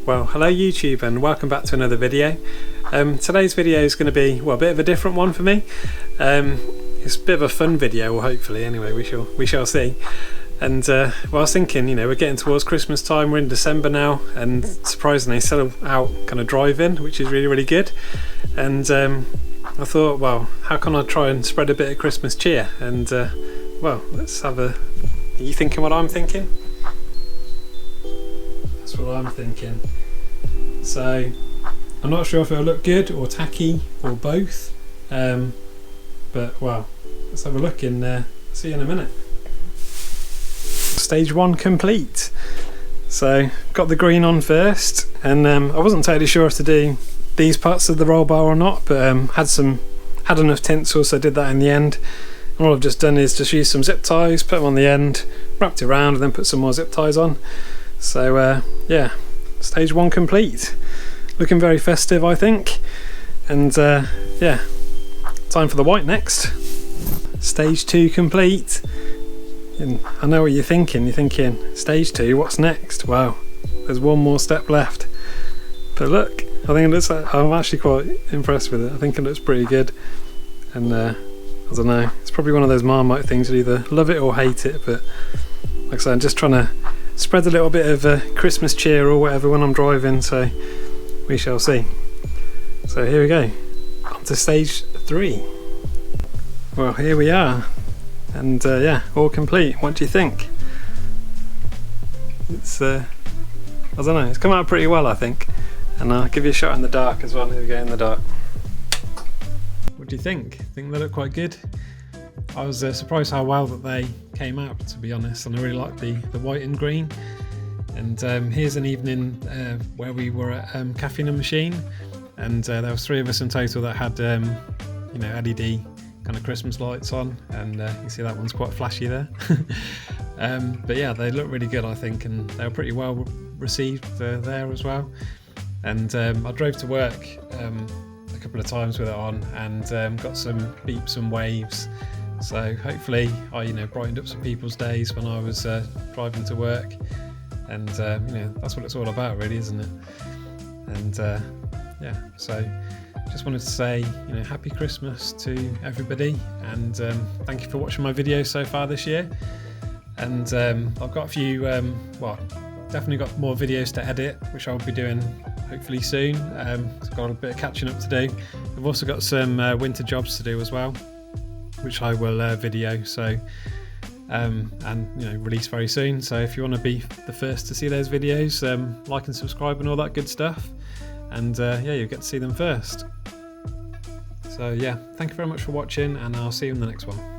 Well, hello YouTube and welcome back to another video. Today's video is going to be, well, a bit of a different one for me. It's a bit of a fun video, or hopefully anyway, we shall see. And well, I was thinking, you know, we're getting towards Christmas time, we're in December now, and surprisingly still out kind of driving, which is really good. And I thought, well, how can I try and spread a bit of Christmas cheer? And well, let's have a... Are you thinking what I'm thinking? That's what I'm thinking. So I'm not sure if it'll look good or tacky or both, but well, let's have a look and see you in a minute. Stage 1 complete. So got the green on first, and I wasn't totally sure if to do these parts of the roll bar or not, but had enough tinsel, so I did that in the end. And all I've just done is just use some zip ties, put them on the end, wrapped it around, and then put some more zip ties on. So yeah, stage 1 complete. Looking very festive, I think. And yeah, time for the white next. Stage 2 complete. And I know what you're thinking. You're thinking, stage 2, what's next? Well, there's one more step left. But look, I think it looks like, I'm actually quite impressed with it. I think it looks pretty good. And I don't know, it's probably one of those Marmite things, you either love it or hate it. But like I said, I'm just trying to spread a little bit of Christmas cheer or whatever when I'm driving, so we shall see. So here we go, on to stage 3. Well, here we are, and yeah, all complete. What do you think? It's I don't know, it's come out pretty well, I think, and I'll give you a shot in the dark as well. Here we go, in the dark. What do you think? Think they look quite good? I was surprised how well that they came out, to be honest, and I really like the white and green. And here's an evening where we were at Caffeine Machine, and there was 3 of us in total that had you know, LED kind of Christmas lights on, and you can see that one's quite flashy there. But yeah, they look really good, I think, and they were pretty well received there as well. And I drove to work a couple of times with it on, and got some beeps and waves. So hopefully I, you know, brightened up some people's days when I was driving to work, and you know, that's what it's all about, really, isn't it? And yeah, so just wanted to say, you know, happy Christmas to everybody, and thank you for watching my videos so far this year. And I've got a few, well, definitely got more videos to edit, which I'll be doing hopefully soon. I've got a bit of catching up to do. I've also got some winter jobs to do as well, which I will video, so and you know, release very soon. So if you want to be the first to see those videos, like and subscribe and all that good stuff, and yeah, you'll get to see them first. So yeah, thank you very much for watching, and I'll see you in the next one.